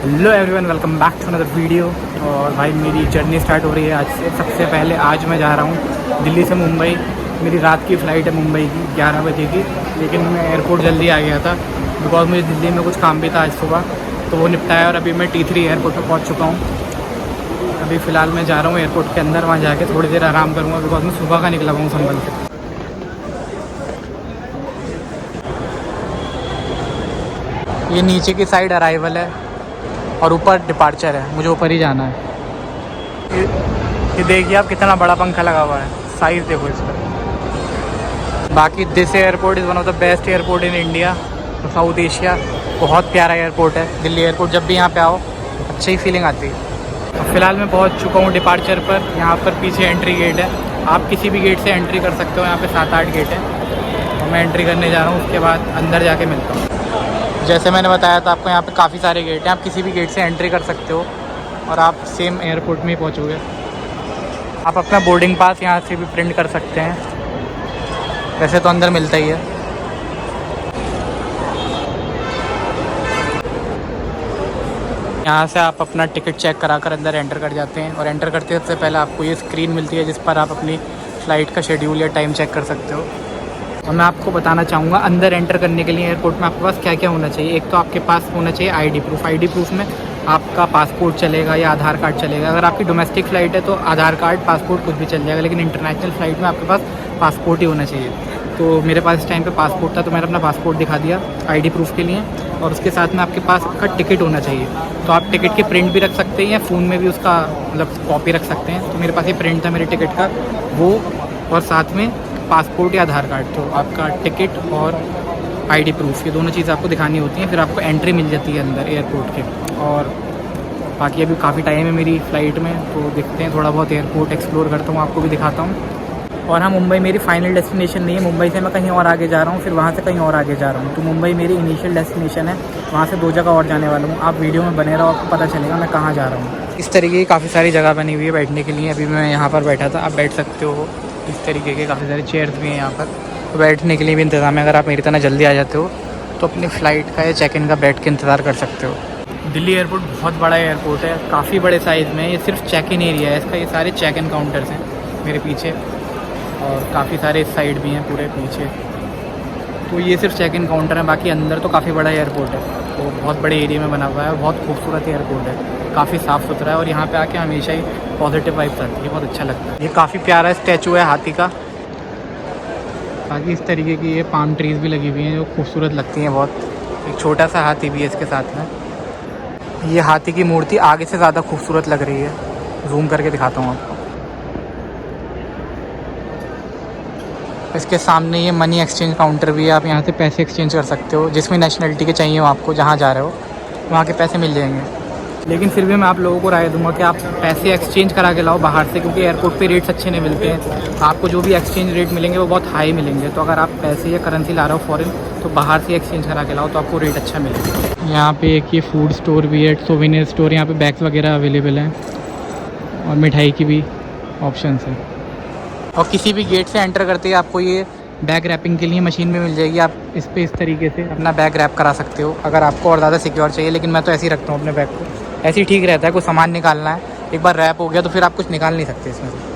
Hello everyone, welcome back to another video. और भाई मेरी जर्नी स्टार्ट हो रही है आज से। सबसे पहले आज मैं जा रहा हूँ दिल्ली से मुंबई। मेरी रात की फ़्लाइट है मुंबई की 11 बजे की, लेकिन मैं एयरपोर्ट जल्दी आ गया था बिकॉज मुझे दिल्ली में कुछ काम भी था आज सुबह, तो वो निपटाया और अभी मैं T3 एयरपोर्ट पर पहुँच चुका हूँ। अभी फ़िलहाल मैं जा रहा हूँ एयरपोर्ट के अंदर, वहाँ जाके थोड़ी देर आराम करूँगा बिकॉज मैं सुबह का निकला हुआ हूँ संभल से। ये नीचे की साइड अराइवल है और ऊपर डिपार्चर है, मुझे ऊपर ही जाना है। ये देखिए आप, कितना बड़ा पंखा लगा हुआ है, साइज़ देखो इसका। बाकी this airport is one of the best airport in India, south Asia. बहुत प्यारा एयरपोर्ट है दिल्ली एयरपोर्ट। जब भी यहाँ पे आओ अच्छी ही फीलिंग आती है। फ़िलहाल मैं पहुँच चुका हूँ डिपार्चर पर। यहाँ पर पीछे एंट्री गेट है, आप किसी भी गेट से एंट्री कर सकते हो। यहाँ पे 7-8 गेट है और मैं एंट्री करने जा रहा हूँ, उसके बाद अंदर जाके मिलता हूँ। जैसे मैंने बताया था आपको, यहाँ पे काफ़ी सारे गेट हैं, आप किसी भी गेट से एंट्री कर सकते हो और आप सेम एयरपोर्ट में ही पहुँचोगे। आप अपना बोर्डिंग पास यहाँ से भी प्रिंट कर सकते हैं, वैसे तो अंदर मिलता ही है। यहाँ से आप अपना टिकट चेक करा कर अंदर एंटर कर जाते हैं और एंटर करते सबसे पहले आपको ये स्क्रीन मिलती है जिस पर आप अपनी फ़्लाइट का शेड्यूल या टाइम चेक कर सकते हो। और मैं आपको बताना चाहूँगा, अंदर एंटर करने के लिए एयरपोर्ट में आपके पास क्या क्या होना चाहिए। एक तो आपके पास होना चाहिए आईडी प्रूफ। आईडी प्रूफ में आपका पासपोर्ट चलेगा या आधार कार्ड चलेगा। अगर आपकी डोमेस्टिक फ़्लाइट है तो आधार कार्ड, पासपोर्ट कुछ भी चल जाएगा, लेकिन इंटरनेशनल फ़्लाइट में आपके पास पासपोर्ट ही होना चाहिए। तो मेरे पास इस टाइम पे पासपोर्ट था, तो मैंने अपना पासपोर्ट दिखा दिया आईडी प्रूफ के लिए। और उसके साथ में आपके पास आपका टिकट होना चाहिए। तो आप टिकट की प्रिंट भी रख सकते हैं या फ़ोन में भी उसका मतलब कॉपी रख सकते हैं। तो मेरे पास ये प्रिंट था मेरे टिकट का, वो और साथ में पासपोर्ट या आधार कार्ड। तो आपका टिकट और आईडी प्रूफ, ये दोनों चीज़ आपको दिखानी होती हैं, फिर आपको एंट्री मिल जाती है अंदर एयरपोर्ट के। और बाकी अभी काफ़ी टाइम है मेरी फ़्लाइट में, तो देखते हैं, थोड़ा बहुत एयरपोर्ट एक्सप्लोर करता हूँ, आपको भी दिखाता हूँ। और हाँ, मुंबई मेरी फ़ाइनल डेस्टिनेशन नहीं है। मुंबई से मैं कहीं और आगे जा रहा हूँ, फिर वहाँ से कहीं और आगे जा रहा हूँ। तो मुंबई मेरी इनिशियल डेस्टिनेशन है, वहाँ से 2 जगह और जाने वाला हूँ। आप वीडियो में बने रहो, आपको पता चलेगा मैं कहाँ जा रहा हूँ। इस तरीके की काफ़ी सारी जगह बनी हुई है बैठने के लिए। अभी मैं यहाँ पर बैठा था, आप बैठ सकते हो। इस तरीके के काफ़ी सारे चेयर्स भी हैं यहाँ पर, तो बैठने के लिए भी इंतज़ाम है। अगर आप मेरी तरह जल्दी आ जाते हो तो अपनी फ़्लाइट का या चेक इन का बैठ के इंतज़ार कर सकते हो। दिल्ली एयरपोर्ट बहुत बड़ा एयरपोर्ट है, काफ़ी बड़े साइज़ में। ये सिर्फ चेक इन एरिया है इसका, ये सारे चेक इन काउंटर्स हैं मेरे पीछे, और काफ़ी सारे इस साइड भी हैं पूरे पीछे। तो ये सिर्फ चेक इन काउंटर है, बाकी अंदर तो काफ़ी बड़ा एयरपोर्ट है। तो बहुत बड़े एरिया में बना हुआ है, बहुत खूबसूरत एयरपोर्ट है, काफ़ी साफ़ सुथरा है। और यहाँ पे आके हमेशा ही पॉजिटिव वाइब्स आती है, बहुत अच्छा लगता है। ये काफ़ी प्यारा स्टैचू है हाथी का। बाकी इस तरीके की ये पाम ट्रीज़ भी लगी हुई हैं जो खूबसूरत लगती हैं बहुत। एक छोटा सा हाथी भी है इसके साथ में। ये हाथी की मूर्ति आगे से ज़्यादा खूबसूरत लग रही है, जूम करके दिखाता हूँ आपको। इसके सामने ये मनी एक्सचेंज काउंटर भी है, आप यहाँ से पैसे एक्सचेंज कर सकते हो, जिसमें नेशनलिटी के चाहिए हो आपको, जहाँ जा रहे हो वहाँ के पैसे मिल जाएंगे। लेकिन फिर भी मैं आप लोगों को राय दूंगा कि आप पैसे एक्सचेंज करा के लाओ बाहर से, क्योंकि एयरपोर्ट पे रेट्स अच्छे नहीं मिलते हैं। आपको जो भी एक्सचेंज रेट मिलेंगे वो बहुत हाई मिलेंगे। तो अगर आप पैसे या करेंसी ला रहे हो फॉरेन, तो बाहर से एक्सचेंज करा के लाओ, तो आपको रेट अच्छा मिलेगा। यहाँ पे एक ये फूड स्टोर भी है, सोवेनियर स्टोर। यहाँ पे बैग्स वगैरह अवेलेबल हैं और मिठाई की भी ऑप्शन है। और किसी भी गेट से एंटर करते ही आपको ये बैग रैपिंग के लिए मशीन भी मिल जाएगी। आप इस पे इस तरीके से अपना बैग रैप करा सकते हो अगर आपको और ज़्यादा सिक्योर चाहिए। लेकिन मैं तो ऐसे ही रखता हूँ अपने बैग को, ऐसे ही ठीक रहता है। कुछ सामान निकालना है, एक बार रैप हो गया तो फिर आप कुछ निकाल नहीं सकते इसमें से।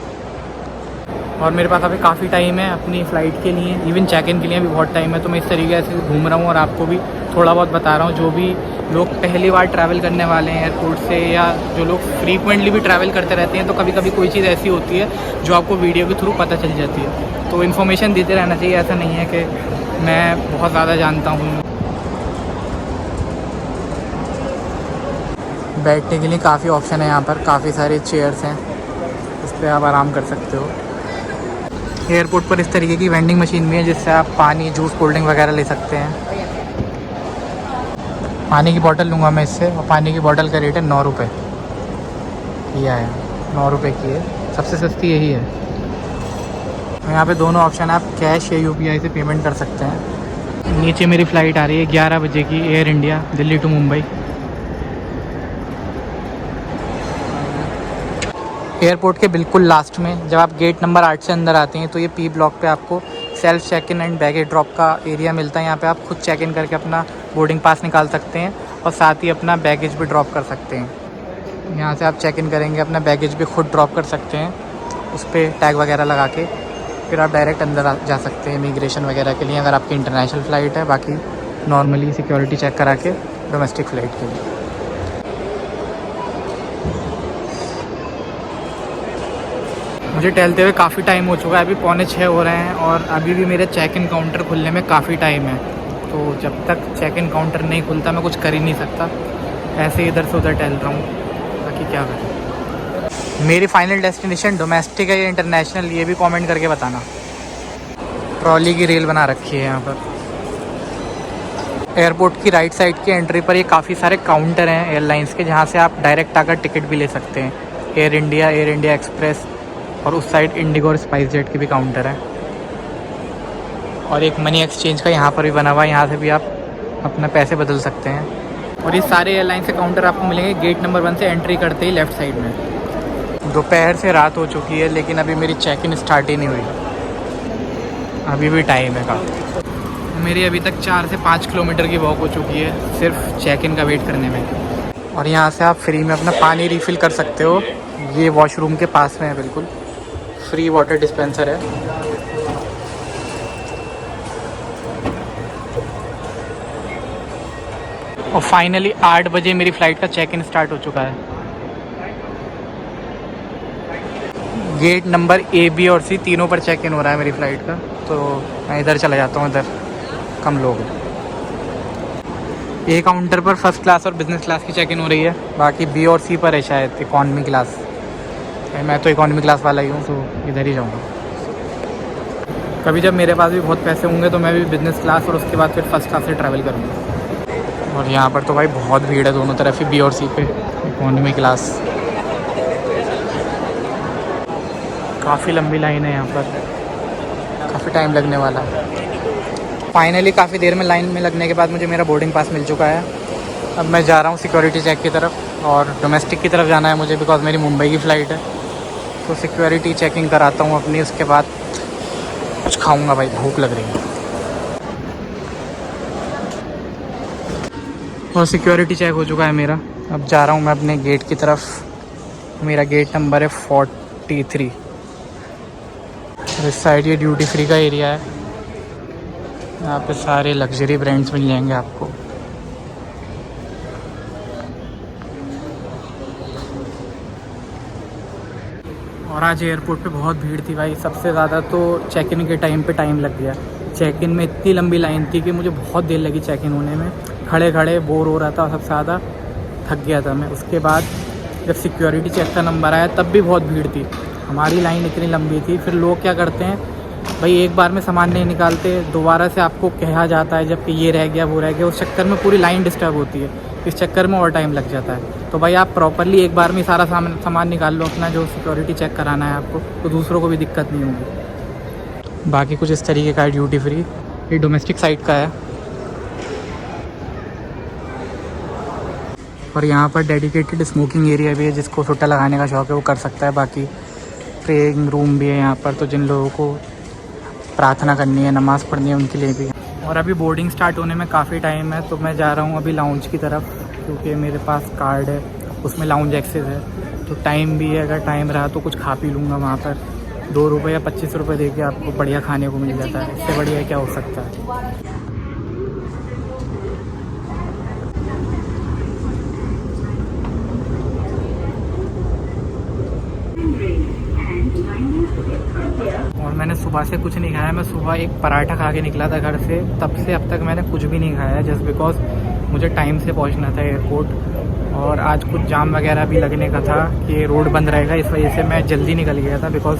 और मेरे पास अभी काफ़ी टाइम है अपनी फ़्लाइट के लिए, इवन चेक इन के लिए भी बहुत टाइम है। तो मैं इस तरीके से घूम रहा हूँ और आपको भी थोड़ा बहुत बता रहा हूँ। जो भी लोग पहली बार ट्रैवल करने वाले हैं एयरपोर्ट से, या जो लोग फ्रीक्वेंटली भी ट्रैवल करते रहते हैं, तो कभी कभी कोई चीज़ ऐसी होती है जो आपको वीडियो के थ्रू पता चल जाती है। तो इन्फॉर्मेशन देते रहना चाहिए, ऐसा नहीं है कि मैं बहुत ज़्यादा जानता हूँ। बैठने के लिए काफ़ी ऑप्शन है यहाँ पर, काफ़ी सारे चेयर्स हैं, इस पर आप आराम कर सकते हो। एयरपोर्ट पर इस तरीके की वेंडिंग मशीन भी है जिससे आप पानी, जूस, कोल्ड ड्रिंक वगैरह ले सकते हैं। पानी की बोतल लूँगा मैं इससे, और पानी की बोतल का रेट है 9 रुपये। यह है 9 रुपये की है, सबसे सस्ती यही है। यहाँ पे दोनों ऑप्शन है, आप कैश या UPI से पेमेंट कर सकते हैं। नीचे मेरी फ़्लाइट आ रही है 11 बजे की, Air India Delhi to Mumbai. Airport के बिल्कुल लास्ट में जब आप गेट नंबर 8 से अंदर आते हैं तो ये P ब्लॉक पे आपको self check in and baggage drop का एरिया मिलता है। यहाँ पे आप खुद चेक इन करके अपना बोर्डिंग पास निकाल सकते हैं और साथ ही अपना बैगेज भी ड्रॉप कर सकते हैं। यहाँ से आप चेक इन करेंगे, अपना बैगेज भी खुद ड्रॉप कर सकते हैं उस पर टैग वगैरह लगा के। फिर आप डायरेक्ट अंदर जा सकते हैं इमिग्रेशन वगैरह के लिए, अगर आपकी इंटरनेशनल फ़्लाइट है। बाकी नॉर्मली सिक्योरिटी चेक करा के डोमेस्टिक फ़्लाइट के लिए। मुझे टहलते हुए काफ़ी टाइम हो चुका है, अभी 5:45 हो रहे हैं और अभी भी मेरे चेक इन काउंटर खुलने में काफ़ी टाइम है। तो जब तक चेक इन काउंटर नहीं खुलता मैं कुछ कर ही नहीं सकता, ऐसे ही इधर से उधर टहल रहा हूँ, बाकी क्या करूँ। मेरी फ़ाइनल डेस्टिनेशन डोमेस्टिक है या इंटरनेशनल, ये भी कमेंट करके बताना। ट्रॉली की रेल बना रखी है यहाँ पर। एयरपोर्ट की राइट साइड की एंट्री पर ये काफ़ी सारे काउंटर हैं एयरलाइंस के, जहाँ से आप डायरेक्ट आकर टिकट भी ले सकते हैं। एयर इंडिया एक्सप्रेस, और उस साइड इंडिगो और स्पाइस जेट की भी काउंटर है। और एक मनी एक्सचेंज का यहाँ पर भी बना हुआ है, यहाँ से भी आप अपना पैसे बदल सकते हैं। और ये सारे एयरलाइन से काउंटर आपको मिलेंगे गेट नंबर 1 से एंट्री करते ही लेफ़्ट साइड में। दोपहर से रात हो चुकी है लेकिन अभी मेरी चेक इन स्टार्ट ही नहीं हुई, अभी भी टाइम है काफ़ी। मेरी अभी तक 4 से 5 किलोमीटर की वॉक हो चुकी है सिर्फ चेक इन का वेट करने में। और यहाँ से आप फ्री में अपना पानी रिफ़िल कर सकते हो, ये वॉशरूम के पास में है, बिल्कुल फ्री वाटर डिस्पेंसर है। और फाइनली 8 बजे मेरी फ़्लाइट का चेक इन स्टार्ट हो चुका है। गेट नंबर A, B और C तीनों पर चेक इन हो रहा है मेरी फ़्लाइट का, तो मैं इधर चला जाता हूँ, इधर कम लोग हैं। A काउंटर पर फर्स्ट क्लास और बिज़नेस क्लास की चेक इन हो रही है, बाकी B और C पर है शायद इकॉनमी क्लास। मैं तो इकॉनमी क्लास वाला ही हूँ, तो इधर ही जाऊँगा। कभी जब मेरे पास भी बहुत पैसे होंगे तो मैं भी बिज़नेस क्लास और उसके बाद फिर फर्स्ट क्लास से ट्रैवल करूँगा। और यहाँ पर तो भाई बहुत भीड़ है दोनों तरफ ही, B और C पे इकॉनमी क्लास। काफ़ी लंबी लाइन है यहाँ पर, काफ़ी टाइम लगने वाला है। फाइनली काफ़ी देर में लाइन में लगने के बाद मुझे मेरा बोर्डिंग पास मिल चुका है। अब मैं जा रहा हूँ सिक्योरिटी चेक की तरफ, और डोमेस्टिक की तरफ जाना है मुझे बिकॉज मेरी मुंबई की फ़्लाइट है। तो सिक्योरिटी चेकिंग कराता हूँ अपनी, उसके बाद कुछ खाऊंगा भाई, भूख लग रही है। और सिक्योरिटी चेक हो चुका है मेरा, अब जा रहा हूँ मैं अपने गेट की तरफ। मेरा गेट नंबर है 43। इस साइड ये ड्यूटी फ्री का एरिया है, यहाँ पे सारे लग्जरी ब्रांड्स मिल जाएंगे आपको। और आज एयरपोर्ट पे बहुत भीड़ थी भाई, सबसे ज़्यादा तो चेक इन के टाइम पे टाइम लग गया। चेक इन में इतनी लंबी लाइन थी कि मुझे बहुत देर लगी चेक इन होने में, खड़े खड़े बोर हो रहा था, सबसे ज़्यादा थक गया था मैं। उसके बाद जब सिक्योरिटी चेक का नंबर आया तब भी बहुत भीड़ थी, हमारी लाइन इतनी लंबी थी। फिर लोग क्या करते हैं भाई, एक बार में सामान नहीं निकालते, दोबारा से आपको कहा जाता है जबकि ये रह गया वो रह गया, उस चक्कर में पूरी लाइन डिस्टर्ब होती है, इस चक्कर में और टाइम लग जाता है। तो भाई आप प्रॉपरली एक बार में सारा सामान निकाल लो अपना, जो सिक्योरिटी चेक कराना है आपको, तो दूसरों को भी दिक्कत नहीं होगी। बाकी कुछ इस तरीके का है ड्यूटी फ्री, ये डोमेस्टिक साइड का है। और यहाँ पर डेडिकेटेड स्मोकिंग एरिया भी है, जिसको सुट्टा लगाने का शौक़ है वो कर सकता है। बाकी प्रेइंग रूम भी है यहाँ पर, तो जिन लोगों को प्रार्थना करनी है, नमाज़ पढ़नी है, उनके लिए भी। और अभी बोर्डिंग स्टार्ट होने में काफ़ी टाइम है, तो मैं जा रहा हूँ अभी लाउंज की तरफ, क्योंकि मेरे पास कार्ड है उसमें लाउंज एक्सेस है। तो टाइम भी है, अगर टाइम रहा तो कुछ खा पी लूँगा वहाँ पर। 2 रुपये या 25 रुपये दे के आपको बढ़िया खाने को मिल जाता है, इससे बढ़िया क्या हो सकता है। और मैंने सुबह से कुछ नहीं खाया, मैं सुबह एक पराठा खा के निकला था घर से, तब से अब तक मैंने कुछ भी नहीं खाया, जस्ट बिकॉज मुझे टाइम से पहुंचना था एयरपोर्ट। और आज कुछ जाम वगैरह भी लगने का था कि रोड बंद रहेगा, इस वजह से मैं जल्दी निकल गया था। बिकॉज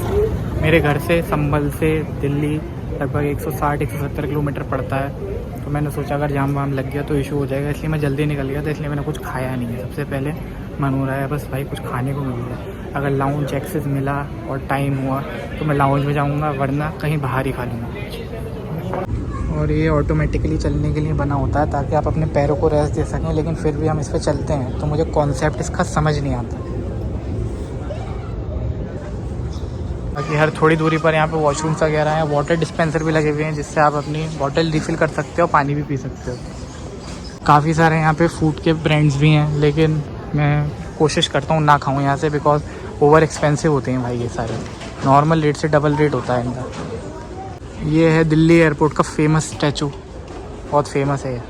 मेरे घर से संभल से दिल्ली लगभग 160-170 किलोमीटर पड़ता है, तो मैंने सोचा अगर जाम वाम लग गया तो इशू हो जाएगा, इसलिए मैं जल्दी निकल गया था। इसलिए मैंने कुछ खाया नहीं है, सबसे पहले मन हो रहा है बस भाई कुछ खाने को मिल जाए। अगर लाउंज एक्सेस मिला और टाइम हुआ तो मैं लाउंज में जाऊंगा, वरना कहीं बाहर ही खा लूँगा। और ये ऑटोमेटिकली चलने के लिए बना होता है ताकि आप अपने पैरों को रेस्ट दे सकें, लेकिन फिर भी हम इस पर चलते हैं, तो मुझे कॉन्सेप्ट इसका समझ नहीं आता। बाकी हर थोड़ी दूरी पर यहाँ पे वॉशरूम्स वगैरह हैं, वाटर डिस्पेंसर भी लगे हुए हैं, जिससे आप अपनी बॉटल रिफ़िल कर सकते हो, पानी भी पी सकते हो। काफ़ी सारे यहाँ पे फूड के ब्रांड्स भी हैं, लेकिन मैं कोशिश करता हूँ ना खाऊँ यहाँ से, बिकॉज ओवर एक्सपेंसिव होते हैं भाई ये सारे। नॉर्मल रेट से डबल रेट होता है इनका। ये है दिल्ली एयरपोर्ट का फेमस स्टैचू, बहुत फेमस है ये।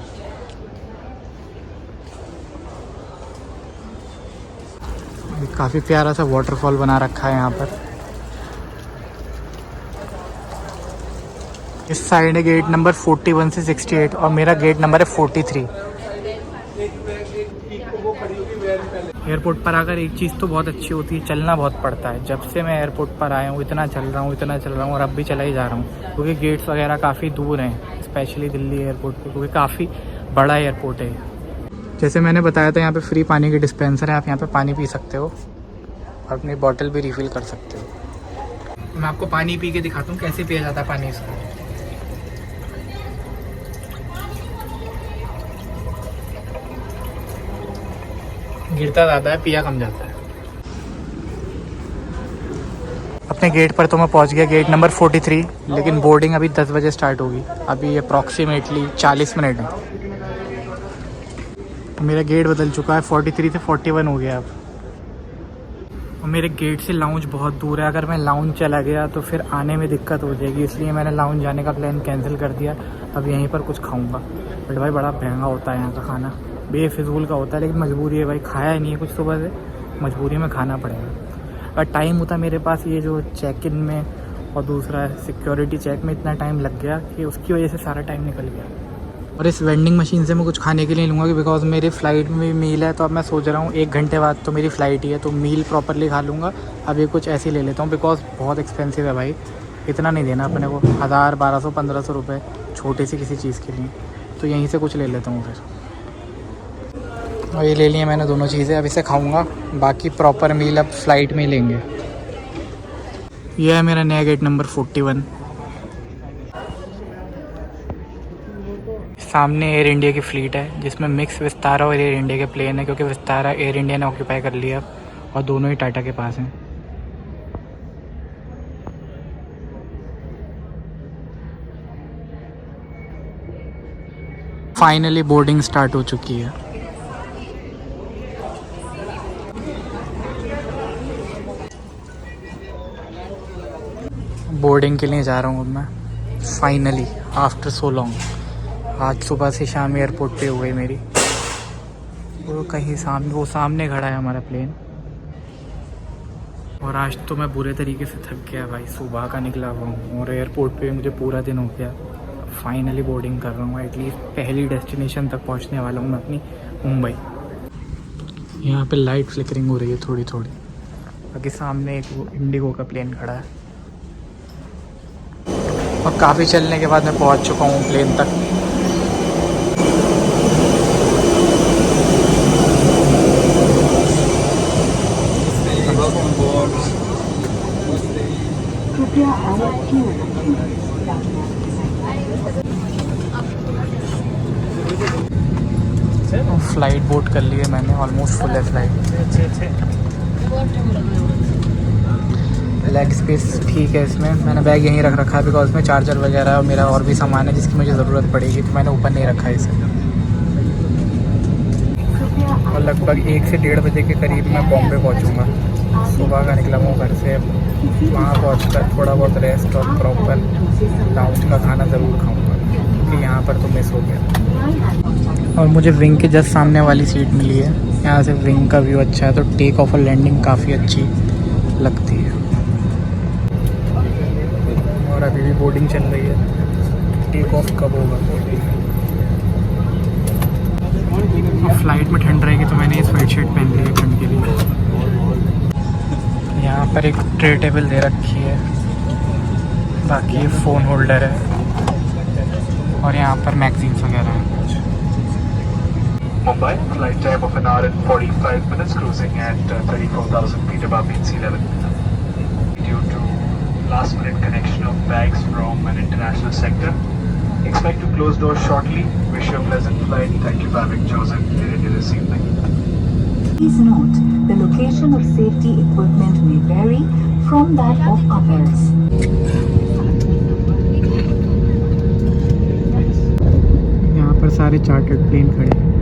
काफ़ी प्यारा सा वाटरफॉल बना रखा है यहाँ पर। इस साइड है गेट नंबर 41 से 68 और मेरा गेट नंबर है 43। एयरपोर्ट पर आकर एक चीज़ तो बहुत अच्छी होती है, चलना बहुत पड़ता है। जब से मैं एयरपोर्ट पर आया हूँ इतना चल रहा हूँ और अब भी चला ही जा रहा हूँ, क्योंकि गेट्स वगैरह काफ़ी दूर हैं, स्पेशली दिल्ली एयरपोर्ट पे, क्योंकि काफ़ी बड़ा एयरपोर्ट है। जैसे मैंने बताया था यहाँ पे फ्री पानी की डिस्पेंसर है, आप यहाँ पे पानी पी सकते हो और अपनी बॉटल भी रिफ़िल कर सकते हो। मैं आपको पानी पी के दिखाता हूँ कैसे पिया जाता है पानी इसको। गिरता ज़्यादा है, पिया कम जाता है। अपने गेट पर तो मैं पहुंच गया, गेट नंबर 43, लेकिन बोर्डिंग अभी 10 बजे स्टार्ट होगी। अभी अप्रॉक्सीमेटली 40 मिनट है। मेरा गेट बदल चुका है, 43 से 41 हो गया अब। और मेरे गेट से लाउंज बहुत दूर है, अगर मैं लाउंज चला गया तो फिर आने में दिक्कत हो जाएगी, इसलिए मैंने लाउंज जाने का प्लान कैंसिल कर दिया। अब यहीं पर कुछ खाऊंगा, बट भाई बड़ा महंगा होता है यहाँ का खाना, बेफिजूल का होता है, लेकिन मजबूरी है भाई, खाया ही नहीं है कुछ सुबह से, मजबूरी में खाना पड़ेगा। और टाइम होता मेरे पास ये जो चेक इन में और दूसरा सिक्योरिटी चेक में इतना टाइम लग गया कि उसकी वजह से सारा टाइम निकल गया। और इस वेंडिंग मशीन से मैं कुछ खाने के लिए लूँगा, बिकॉज मेरी फ़्लाइट में भी मील है, तो अब मैं सोच रहा हूँ 1 घंटे बाद तो मेरी फ़्लाइट ही है, तो मील प्रॉपरली खा लूँगा। अब ये कुछ ऐसे ही ले लेता हूँ, बिकॉज बहुत एक्सपेंसिव है भाई, इतना नहीं देना अपने को, 1000, 1200, 1500 रुपये छोटी सी किसी चीज़ के लिए, तो यहीं से कुछ ले लेता हूँ फिर। और ये ले लिए मैंने दोनों चीज़ें, अब इसे खाऊँगा, बाकी प्रॉपर मील अब फ़्लाइट में ही लेंगे। यह है मेरा नया गेट नंबर 41। सामने एयर इंडिया की फ़्लीट है, जिसमें मिक्स विस्तारा और एयर इंडिया के प्लेन है, क्योंकि विस्तारा एयर इंडिया ने ऑक्यूपाई कर लिया और दोनों ही टाटा के पास हैं। फाइनली बोर्डिंग स्टार्ट हो चुकी है। बोर्डिंग के लिए जा रहा हूँ अब मैं, फाइनली आफ्टर सो लॉन्ग। आज सुबह से शाम एयरपोर्ट पे हो गई मेरी। वो कहीं सामने, वो सामने खड़ा है हमारा प्लेन। और आज तो मैं बुरे तरीके से थक गया भाई, सुबह का निकला हुआ हूँ और एयरपोर्ट पे मुझे पूरा दिन हो गया। फाइनली बोर्डिंग कर रहा हूँ, एटलीस्ट पहली डेस्टिनेशन तक पहुँचने वाला हूँ मैं अपनी, मुंबई। यहाँ पे लाइट फ्लिकरिंग हो रही है थोड़ी थोड़ी, बाकी सामने एक वो इंडिगो का प्लेन खड़ा है। और काफ़ी चलने के बाद मैं पहुँच चुका हूँ प्लेन तक। फ़्लाइट बोट कर ली है मैंने, ऑलमोस्ट फुल है फ़्लाइट। लेग स्पेस ठीक है इसमें, मैंने बैग यहीं रख रखा है, बिकॉज में चार्जर वगैरह और मेरा और भी सामान है जिसकी मुझे ज़रूरत पड़ेगी, तो मैंने ऊपर नहीं रखा है इसे। और लगभग 1 से 1.5 बजे के करीब मैं बॉम्बे पहुंचूंगा। सुबह का निकला हूँ घर से, वहाँ पहुँचकर थोड़ा बहुत रेस्ट और प्रॉपर लाउंज का खाना ज़रूर खाऊँगा, क्योंकि यहाँ पर तो मिस हो गया। और मुझे विंग के जस्ट सामने वाली सीट मिली है, यहाँ से विंग का व्यू अच्छा है, तो टेक ऑफ और लैंडिंग काफ़ी अच्छी लगती है। और अभी भी बोर्डिंग चल रही है, टेक ऑफ कब होगा। फ्लाइट में ठंड रहेगी तो मैंने ये स्वेट शर्ट पहन ली है ठंड के लिए। यहाँ पर एक ट्रे टेबल दे रखी है, बाकी ये फ़ोन होल्डर है और यहाँ पर मैगजीन्स वगैरह हैं। Mumbai, flight time of 1 hour and 45 minutes, cruising at 34,000 feet above mean sea level. Due to last minute connection of bags from an international sector, expect to close doors shortly. Wish you a pleasant flight. Thank you for having chosen Air India this evening. Please note, the location of safety equipment may vary from that of others. यहाँ पर सारे chartered plane खड़े हैं।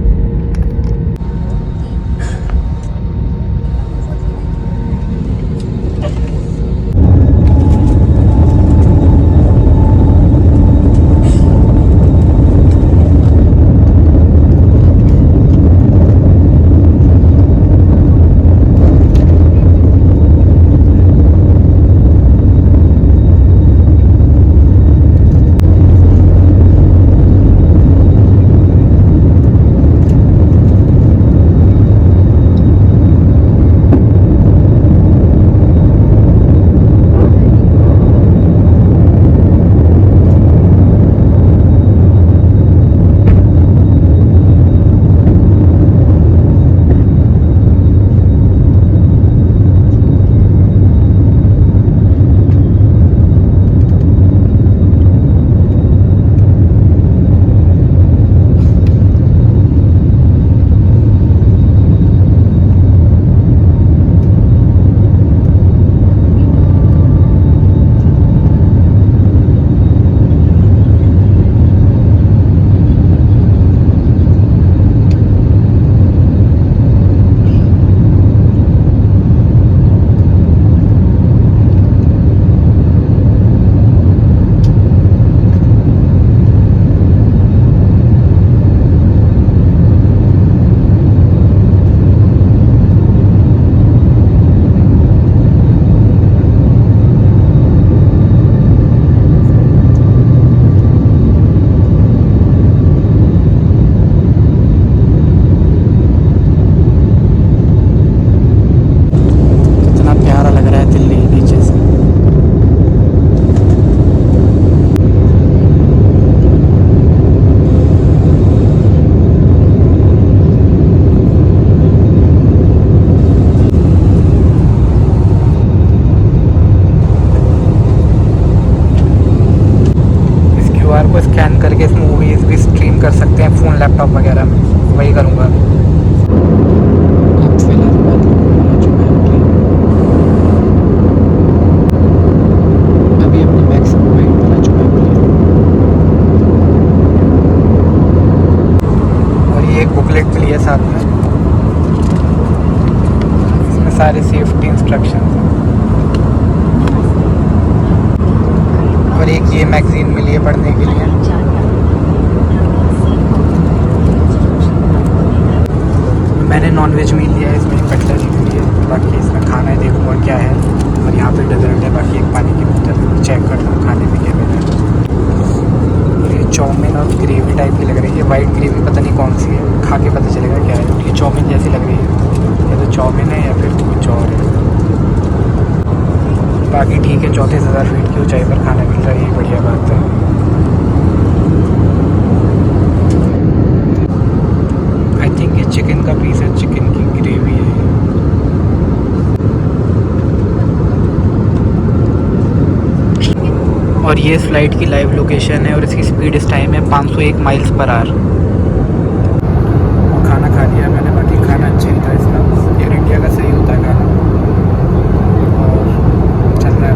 वगैरह में, वही करूँगा अभी। अब फिलहाल मैं आ चुका है ट्रेन, अभी अपनी मैक्सिमम हाइट पर आ चुका है प्लेन। और ये एक बुकलेट मिली है साथ में, इसमें सारे सेफ्टी इंस्ट्रक्शंस हैं। और एक ये मैगज़ीन मिली है पढ़ने के लिए। मैंने नॉनवेज मील लिया है, इसमें कटलरी मिली है, बाकी इसमें खाना है, देखूँगा क्या है। और यहाँ पे डेजर्ट है, बाकी एक पानी की बोतल चेक करता हूँ खाने में क्या मिला है। और ये चाउमीन और ग्रेवी टाइप की लग रही है, वाइट ग्रेवी पता नहीं कौन सी है, खा के पता चलेगा क्या है। ये चाउमीन जैसी लग रही है, या तो चाउमीन है या फिर कुछ और है। बाकी ठीक है, 34,000 फीट की ऊंचाई पर खाना मिल रहा है, ये बढ़िया बात है। आई थिंक ये चिकन का पीस है, चिकन की ग्रेवी है। और ये इस फ्लाइट की लाइव लोकेशन है और इसकी स्पीड इस टाइम है 501 माइल्स पर आवर। खाना खा लिया मैंने, बाकी खाना अच्छा ही था इसका, एयर इंडिया का सही होता है खाना। और चल रहा है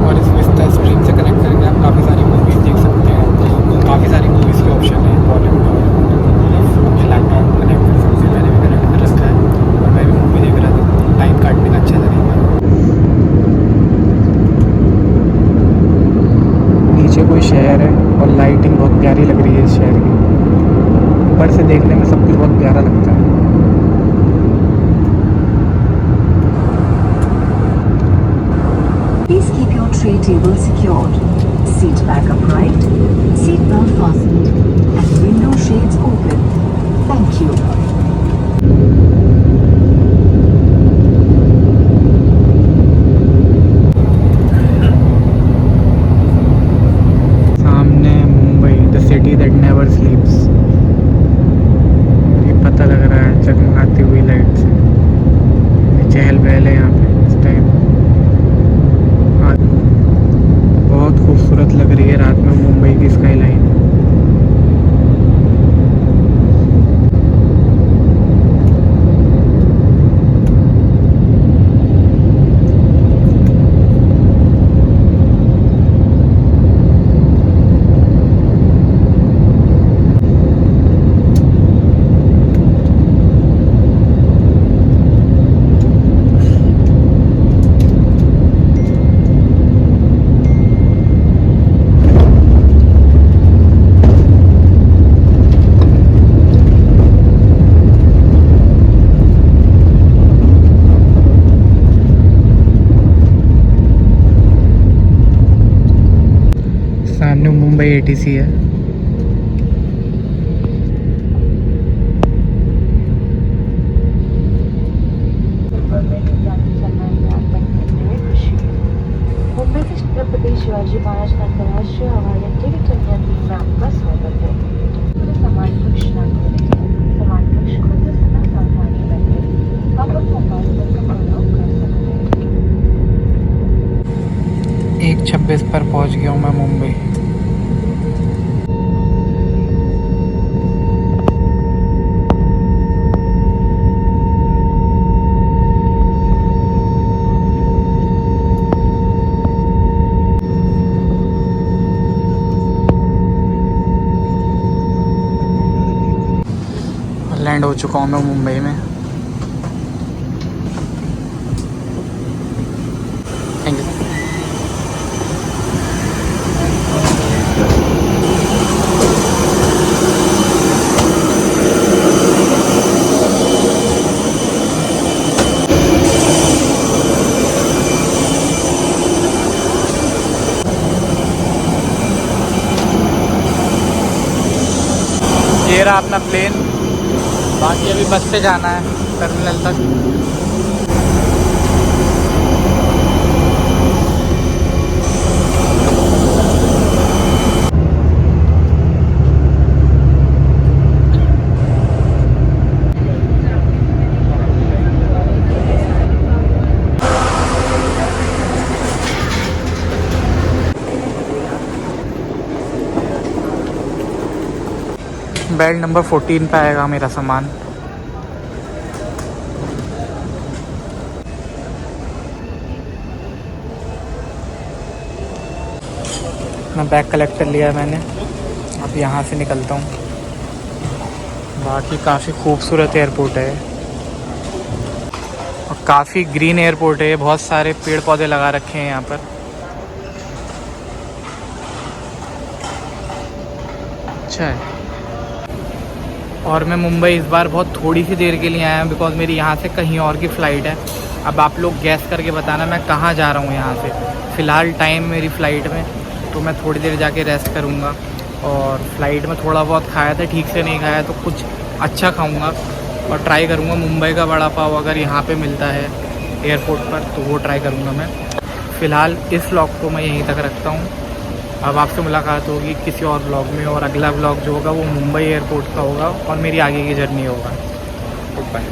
और इस विस्ता स्ट्रीम से कनेक्ट करके आप काफ़ी सारी मूवीज़ देख सकते हैं। काफ़ी सारी मूवीज़ के ऑप्शन है बॉलीवुड और अपने लैपटॉप कनेक्ट कर सकते हैं। मैंने भी कनेक्ट कर रखा है और मैं भी मूवी देख रहा था, टाइम काटने का अच्छा तरीका। नीचे कोई शहर है और लाइटिंग बहुत प्यारी लग रही है इस शहर की, ऊपर से देखने में सब कुछ बहुत प्यारा लगता है। Please keep your tray table secured, seat back upright, seat belt fastened, and window shades open. Thank you. सामने Mumbai, the city that never स्लीप्स। ये पता लग रहा है जगमगाती हुई लाइट से। ये चहल पहल है यहाँ पे इस टाइम, बहुत खूबसूरत लग रही है रात में मुंबई की स्काई लाइन। सामने मुंबई एटीसी है। मुंबई से छत्रपति शिवाजी महाराज अंतर्राष्ट्रीय हवाई अड्डे के टर्मिनल में आपका स्वागत है। सामान कक्ष न खोलें, सामान कक्ष खोलते समय सावधानी रखें। आप अपना मोबाइल पर लॉक कर सकते हैं। 1:26 पर पहुँच गया हूँ मैं मुंबई। लैंड हो चुका हूँ मैं मुंबई में। Thank you. ये रहा अपना प्लेन, बाकी अभी बस से जाना है टर्मिनल तक। बेल्ट नंबर 14 पे आएगा मेरा सामान। मैं बैग कलेक्ट कर लिया है मैंने, अब यहाँ से निकलता हूँ। बाकी काफ़ी खूबसूरत एयरपोर्ट है और काफ़ी ग्रीन एयरपोर्ट है, बहुत सारे पेड़ पौधे लगा रखे हैं यहाँ पर। अच्छा है। और मैं मुंबई इस बार बहुत थोड़ी सी देर के लिए आया हूँ, बिकॉज़ मेरी यहाँ से कहीं और की फ़्लाइट है। अब आप लोग गैस करके बताना मैं कहाँ जा रहा हूँ यहाँ से। फ़िलहाल टाइम मेरी फ़्लाइट में, तो मैं थोड़ी देर जाके रेस्ट करूँगा। और फ़्लाइट में थोड़ा बहुत खाया था, ठीक से नहीं खाया, तो कुछ अच्छा खाऊँगा और ट्राई करूँगा मुंबई का वड़ा पाव अगर यहाँ पे मिलता है एयरपोर्ट पर तो वो ट्राई करूँगा मैं। फ़िलहाल इस व्लॉग को मैं यहीं तक रखता हूँ। अब आपसे मुलाकात होगी किसी और व्लॉग में, और अगला व्लॉग जो होगा वो मुंबई एयरपोर्ट का होगा और मेरी आगे की जर्नी होगा। Good bye.